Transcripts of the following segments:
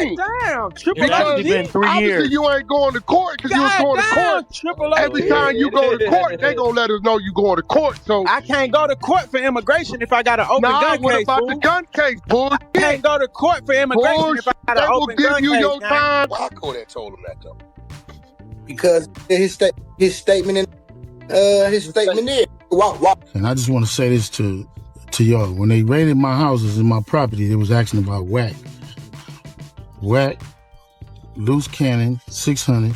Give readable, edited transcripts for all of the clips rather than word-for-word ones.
mean? Damn, Triple Because OG. been 3 obviously years. you ain't going to court because you was going to court. Triple OG. Every time you go to court, they gonna let us know you going to court. So I can't go to court for immigration if I got an open gun what case. about the gun case, bullshit? I can't go to court for immigration if I got They an will open give gun you case. your gang. time. Why could have told him that though? Because his statement in there. Wow. And I just want to say this to y'all. When they raided my houses and my property, they was asking about Wack. Wack, loose cannon, 600,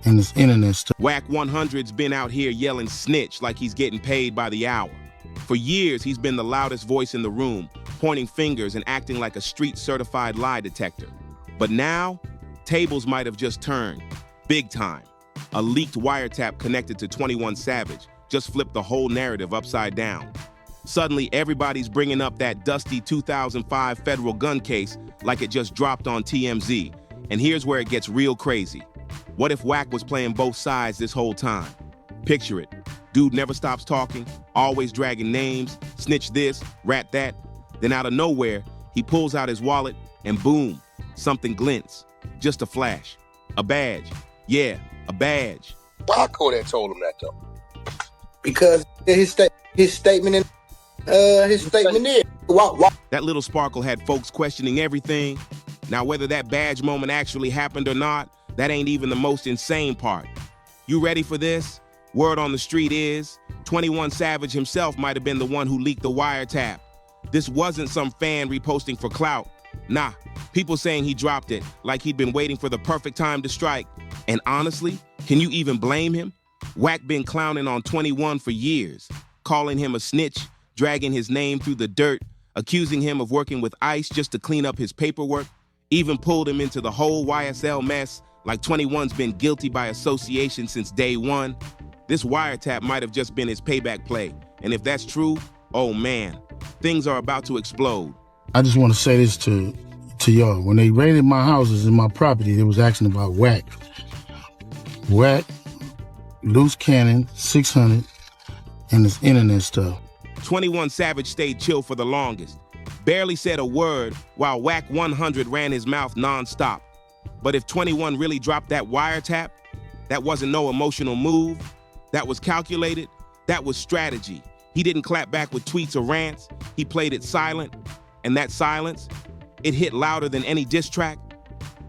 and this internet stuff. Wack 100's been out here yelling snitch like he's getting paid by the hour. For years, he's been the loudest voice in the room, pointing fingers and acting like a street-certified lie detector. But now, tables might have just turned. Big time. A leaked wiretap connected to 21 Savage just flipped the whole narrative upside down. Suddenly, everybody's bringing up that dusty 2005 federal gun case like it just dropped on TMZ. And here's where it gets real crazy. What if Wack was playing both sides this whole time? Picture it. Dude never stops talking, always dragging names, snitch this, rat that. Then out of nowhere, he pulls out his wallet and boom, something glints. Just a flash. A badge. Yeah, a badge. Why could have told him that though? Because his statement in there. Wow. That little sparkle had folks questioning everything. Now, whether that badge moment actually happened or not, that ain't even the most insane part. You ready for this? Word on the street is 21 Savage himself might have been the one who leaked the wiretap. This wasn't some fan reposting for clout. Nah, people saying he dropped it like he'd been waiting for the perfect time to strike. And honestly, can you even blame him? Wack been clowning on 21 for years, calling him a snitch, dragging his name through the dirt, accusing him of working with ICE just to clean up his paperwork, even pulled him into the whole YSL mess like 21's been guilty by association since day one. This wiretap might have just been his payback play. And if that's true, oh man, things are about to explode. I just want to say this to y'all. When they raided my houses and my property, they was asking about Wack. Wack, loose cannon, 600, and this internet stuff. 21 Savage stayed chill for the longest. Barely said a word while Wack 100 ran his mouth nonstop. But if 21 really dropped that wiretap, that wasn't no emotional move. That was calculated. That was strategy. He didn't clap back with tweets or rants. He played it silent. And that silence, it hit louder than any diss track.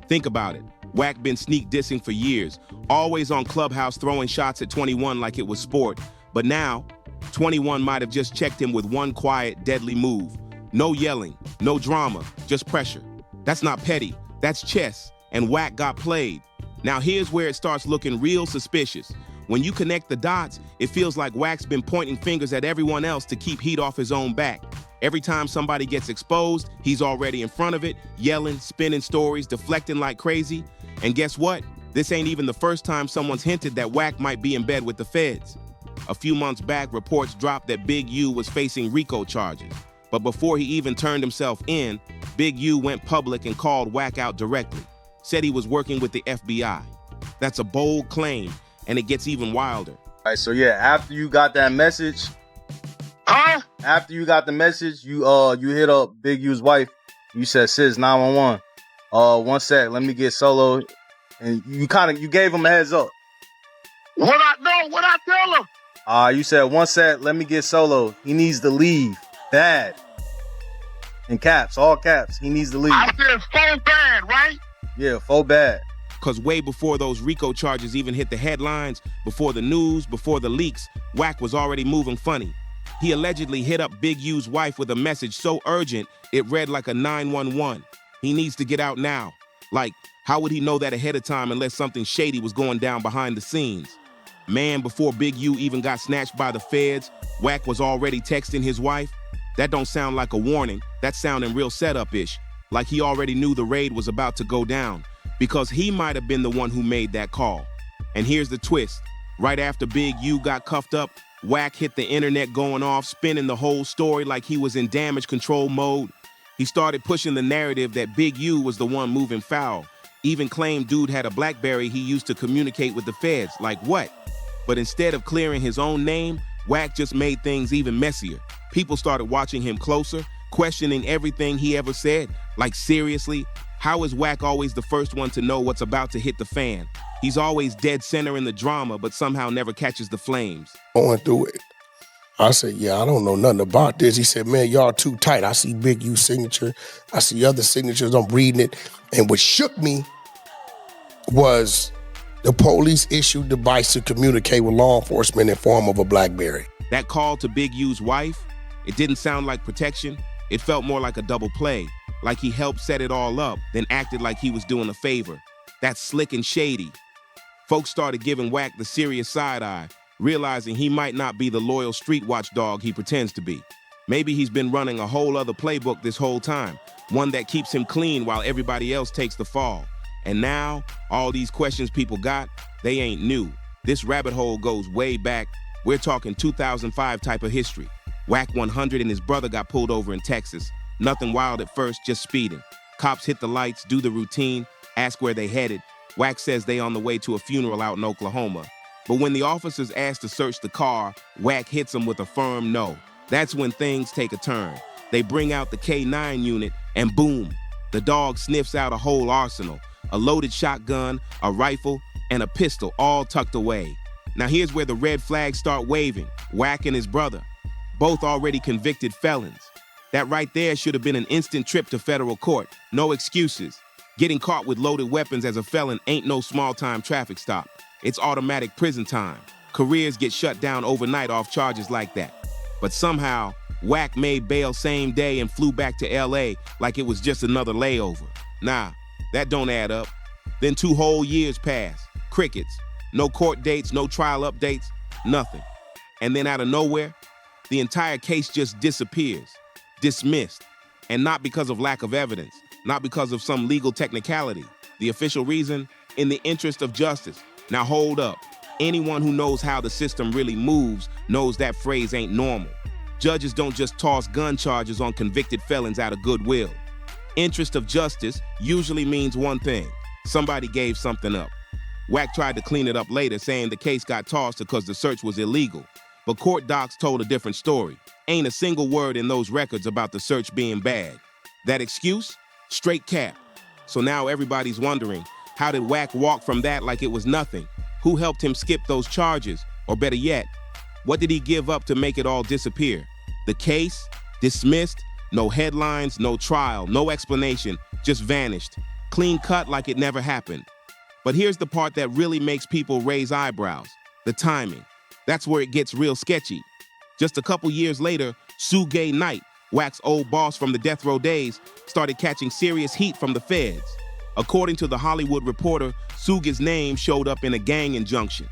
Think about it. Wack been sneak dissing for years, always on Clubhouse throwing shots at 21 like it was sport. But now, 21 might have just checked him with one quiet, deadly move. No yelling, no drama, just pressure. That's not petty, that's chess, and Wack got played. Now here's where it starts looking real suspicious. When you connect the dots, it feels like Wack's been pointing fingers at everyone else to keep heat off his own back. Every time somebody gets exposed, he's already in front of it, yelling, spinning stories, deflecting like crazy. And guess what? This ain't even the first time someone's hinted that Wack might be in bed with the feds. A few months back, reports dropped that Big U was facing RICO charges. But before he even turned himself in, Big U went public and called Wack out directly. Said he was working with the FBI. That's a bold claim, and it gets even wilder. All right, so yeah, after you got that message, after you got the message, you hit up Big U's wife. You said, "Sis, 911. One sec, let me get solo." And you gave him a heads up. What I tell him? You said, "One sec, let me get solo. He needs to leave. Bad." In caps, all caps. He needs to leave. I said so bad, right? Yeah, full bad. Because way before those RICO charges even hit the headlines, before the news, before the leaks, Wack was already moving funny. He allegedly hit up Big U's wife with a message so urgent, it read like a 911. He needs to get out now. Like, how would he know that ahead of time unless something shady was going down behind the scenes? Man, before Big U even got snatched by the feds, Wack was already texting his wife. That don't sound like a warning. That's sounding real setup-ish. Like he already knew the raid was about to go down. Because he might have been the one who made that call. And here's the twist. Right after Big U got cuffed up, Wack hit the internet going off, spinning the whole story like he was in damage control mode. He started pushing the narrative that Big U was the one moving foul. Even claimed dude had a BlackBerry he used to communicate with the feds. Like what? But instead of clearing his own name, Wack just made things even messier. People started watching him closer, questioning everything he ever said. Like seriously, How is Wack always the first one to know what's about to hit the fan? He's always dead center in the drama, but somehow never catches the flames. Going through it. I said, yeah, I don't know nothing about this. He said, man, y'all too tight. I see Big U's signature. I see other signatures. I'm reading it. And what shook me was the police issued the device to communicate with law enforcement in form of a BlackBerry. That call to Big U's wife, it didn't sound like protection. It felt more like a double play, like he helped set it all up, then acted like he was doing a favor. That's slick and shady. Folks started giving Wack the serious side eye, realizing he might not be the loyal street watchdog he pretends to be. Maybe he's been running a whole other playbook this whole time, one that keeps him clean while everybody else takes the fall. And now, all these questions people got, they ain't new. This rabbit hole goes way back. We're talking 2005 type of history. Wack 100 and his brother got pulled over in Texas. Nothing wild at first, just speeding. Cops hit the lights, do the routine, ask where they headed. Wack says they on the way to a funeral out in Oklahoma. But when the officers ask to search the car, Wack hits them with a firm no. That's when things take a turn. They bring out the K9 unit and boom, the dog sniffs out a whole arsenal. A loaded shotgun, a rifle, and a pistol all tucked away. Now here's where the red flags start waving. Wack and his brother, both already convicted felons. That right there should have been an instant trip to federal court. No excuses. Getting caught with loaded weapons as a felon ain't no small-time traffic stop. It's automatic prison time. Careers get shut down overnight off charges like that. But somehow, Wack made bail same day and flew back to LA like it was just another layover. Nah, that don't add up. Then 2 whole years pass. Crickets. No court dates, no trial updates, nothing. And then out of nowhere, the entire case just disappears. Dismissed. And not because of lack of evidence, not because of some legal technicality. The official reason, in the interest of justice. Now hold up. Anyone who knows how the system really moves knows that phrase ain't normal. Judges don't just toss gun charges on convicted felons out of goodwill. Interest of justice usually means one thing. Somebody gave something up. Wack tried to clean it up later, saying the case got tossed because the search was illegal. But court docs told a different story. Ain't a single word in those records about the search being bad. That excuse? Straight cap. So now everybody's wondering, how did Wack walk from that like it was nothing? Who helped him skip those charges? Or better yet, what did he give up to make it all disappear? The case? Dismissed? No headlines, no trial, no explanation, just vanished. Clean cut like it never happened. But here's the part that really makes people raise eyebrows. The timing. That's where it gets real sketchy. Just a couple years later, Suge Knight, Wack's old boss from the death row days, started catching serious heat from the feds. According to The Hollywood Reporter, Suge's name showed up in a gang injunction.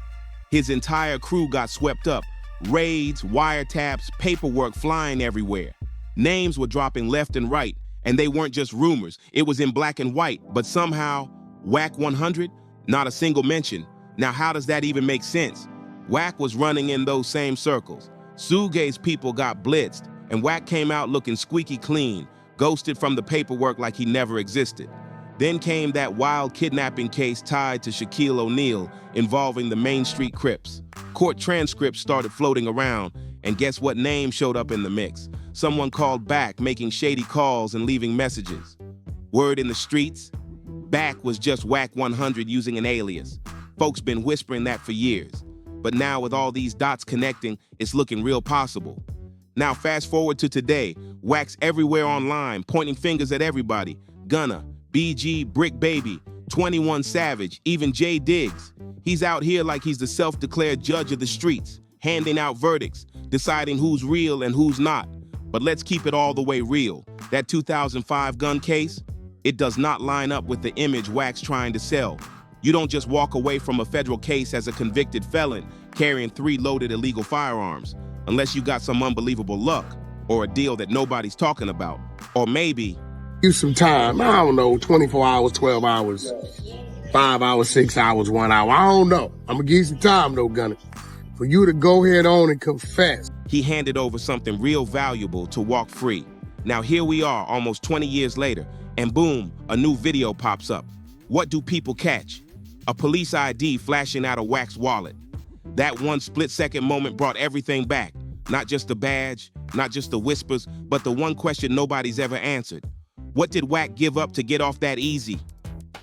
His entire crew got swept up. Raids, wiretaps, paperwork flying everywhere. Names were dropping left and right, and they weren't just rumors. It was in black and white, but somehow, Wack 100, not a single mention. Now how does that even make sense? Wack was running in those same circles. Suge's people got blitzed, and Wack came out looking squeaky clean, ghosted from the paperwork like he never existed. Then came that wild kidnapping case tied to Shaquille O'Neal involving the Main Street Crips. Court transcripts started floating around, and guess what name showed up in the mix? Someone called back, making shady calls and leaving messages. Word in the streets? Back was just Wack 100 using an alias. Folks been whispering that for years. But now with all these dots connecting, it's looking real possible. Now fast forward to today, Wack's everywhere online, pointing fingers at everybody. Gunna, BG, Brick Baby, 21 Savage, even Jay Diggs. He's out here like he's the self-declared judge of the streets, handing out verdicts, deciding who's real and who's not. But let's keep it all the way real. That 2005 gun case, it does not line up with the image Wack's trying to sell. You don't just walk away from a federal case as a convicted felon carrying 3 loaded illegal firearms, unless you got some unbelievable luck or a deal that nobody's talking about. Or maybe Use some time. I don't know, 24 hours, 12 hours, 5 hours, 6 hours, 1 hour. I don't know. I'm gonna give you some time though, Gunna, for you to go ahead on and confess. he handed over something real valuable to walk free. Now here we are, almost 20 years later, and boom, a new video pops up. What do people catch? A police ID flashing out of Wack's wallet. That one split-second moment brought everything back. Not just the badge, not just the whispers, but the one question nobody's ever answered. What did Wack give up to get off that easy?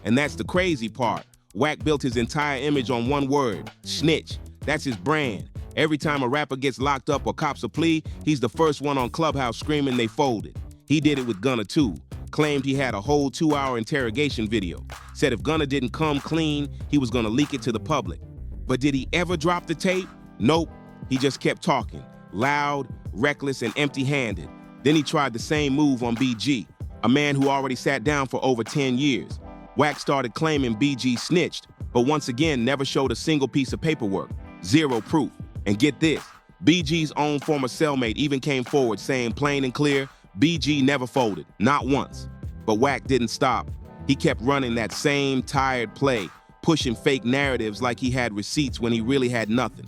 And that's the crazy part. Wack built his entire image on one word, snitch. That's his brand. Every time a rapper gets locked up or cops a plea, he's the first one on Clubhouse screaming they folded. He did it with Gunna too. Claimed he had a whole 2-hour interrogation video. Said if Gunna didn't come clean, he was gonna leak it to the public. But did he ever drop the tape? Nope. He just kept talking. Loud, reckless, and empty-handed. Then he tried the same move on BG, a man who already sat down for over 10 years. Wack started claiming BG snitched, but once again never showed a single piece of paperwork. Zero proof. And get this, BG's own former cellmate even came forward saying plain and clear, BG never folded, not once. But Wack didn't stop. He kept running that same tired play, pushing fake narratives like he had receipts when he really had nothing.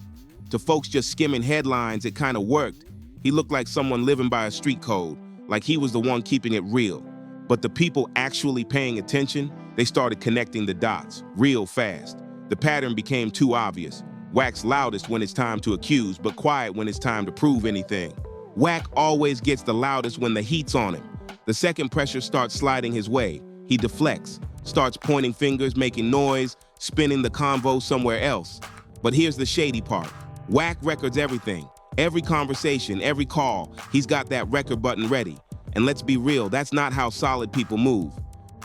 To folks just skimming headlines, it kind of worked. He looked like someone living by a street code, like he was the one keeping it real. But the people actually paying attention, they started connecting the dots real fast. The pattern became too obvious. Wack's loudest when it's time to accuse, but quiet when it's time to prove anything. Wack always gets the loudest when the heat's on him. The second pressure starts sliding his way. He deflects, starts pointing fingers, making noise, spinning the convo somewhere else. But here's the shady part. Wack records everything. Every conversation, every call, he's got that record button ready. And let's be real, that's not how solid people move.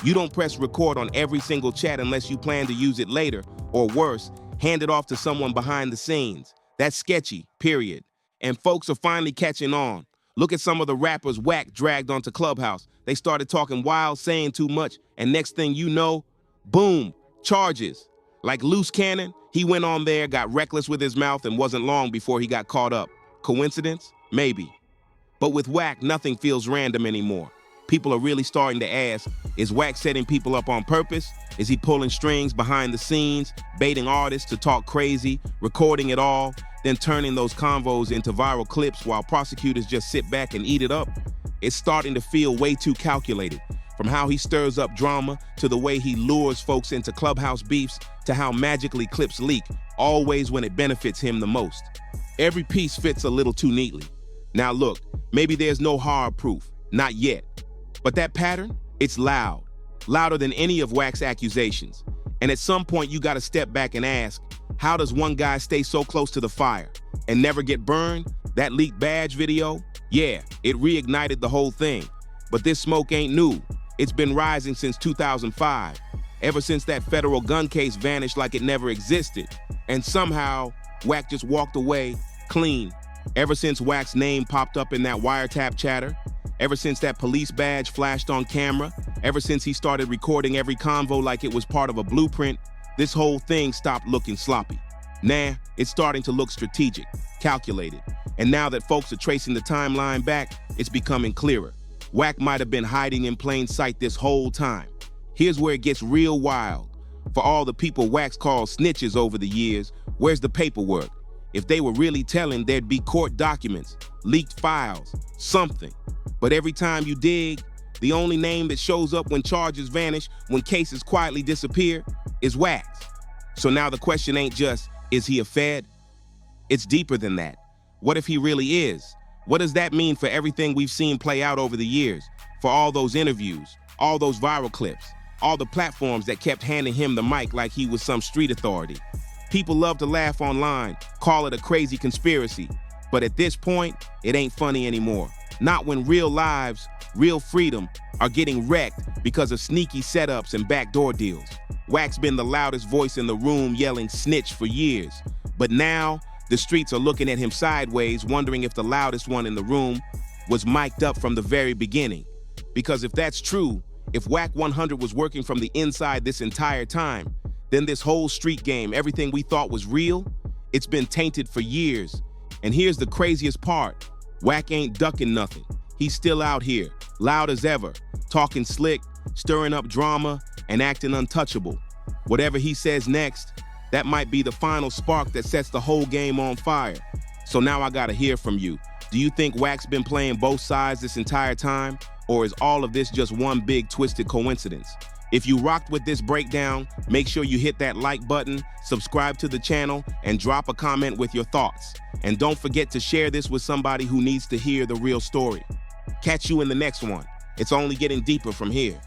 You don't press record on every single chat unless you plan to use it later, or worse, hand it off to someone behind the scenes. That's sketchy, period. And folks are finally catching on. Look at some of the rappers Wack dragged onto Clubhouse. They started talking wild, saying too much, and next thing you know, boom, charges. Like Loose Cannon, he went on there, got reckless with his mouth, and wasn't long before he got caught up. Coincidence? Maybe. But with Wack, nothing feels random anymore. People are really starting to ask, is Wack setting people up on purpose? Is he pulling strings behind the scenes, baiting artists to talk crazy, recording it all, then turning those convos into viral clips while prosecutors just sit back and eat it up? It's starting to feel way too calculated. From how he stirs up drama, to the way he lures folks into Clubhouse beefs, to how magically clips leak, always when it benefits him the most. Every piece fits a little too neatly. Now look, maybe there's no hard proof, not yet. But that pattern, it's loud. Louder than any of Wack's accusations. And at some point you gotta step back and ask, how does one guy stay so close to the fire and never get burned? That leaked badge video, yeah, it reignited the whole thing. But this smoke ain't new. It's been rising since 2005, ever since that federal gun case vanished like it never existed. And somehow, Wack just walked away clean. Ever since Wack's name popped up in that wiretap chatter, ever since that police badge flashed on camera, ever since he started recording every convo like it was part of a blueprint, this whole thing stopped looking sloppy. Nah, it's starting to look strategic, calculated. And now that folks are tracing the timeline back, it's becoming clearer. Wack might have been hiding in plain sight this whole time. Here's where it gets real wild. For all the people Wack's called snitches over the years, where's the paperwork? If they were really telling, there'd be court documents, leaked files, something. But every time you dig, the only name that shows up when charges vanish, when cases quietly disappear, is Wack's. So now the question ain't just, is he a Fed? It's deeper than that. What if he really is? What does that mean for everything we've seen play out over the years? For all those interviews, all those viral clips, all the platforms that kept handing him the mic like he was some street authority. People love to laugh online, call it a crazy conspiracy. But at this point, it ain't funny anymore. Not when real lives, real freedom are getting wrecked because of sneaky setups and backdoor deals. Wack's been the loudest voice in the room yelling snitch for years. But now, the streets are looking at him sideways, wondering if the loudest one in the room was mic'd up from the very beginning. Because if that's true, if Wack 100 was working from the inside this entire time, then this whole street game, everything we thought was real, it's been tainted for years. And here's the craziest part. Wack ain't ducking nothing. He's still out here, loud as ever, talking slick, stirring up drama, and acting untouchable. Whatever he says next, that might be the final spark that sets the whole game on fire. So now I gotta hear from you. Do you think Wack's been playing both sides this entire time? Or is all of this just one big twisted coincidence? If you rocked with this breakdown, make sure you hit that like button, subscribe to the channel, and drop a comment with your thoughts. And don't forget to share this with somebody who needs to hear the real story. Catch you in the next one. It's only getting deeper from here.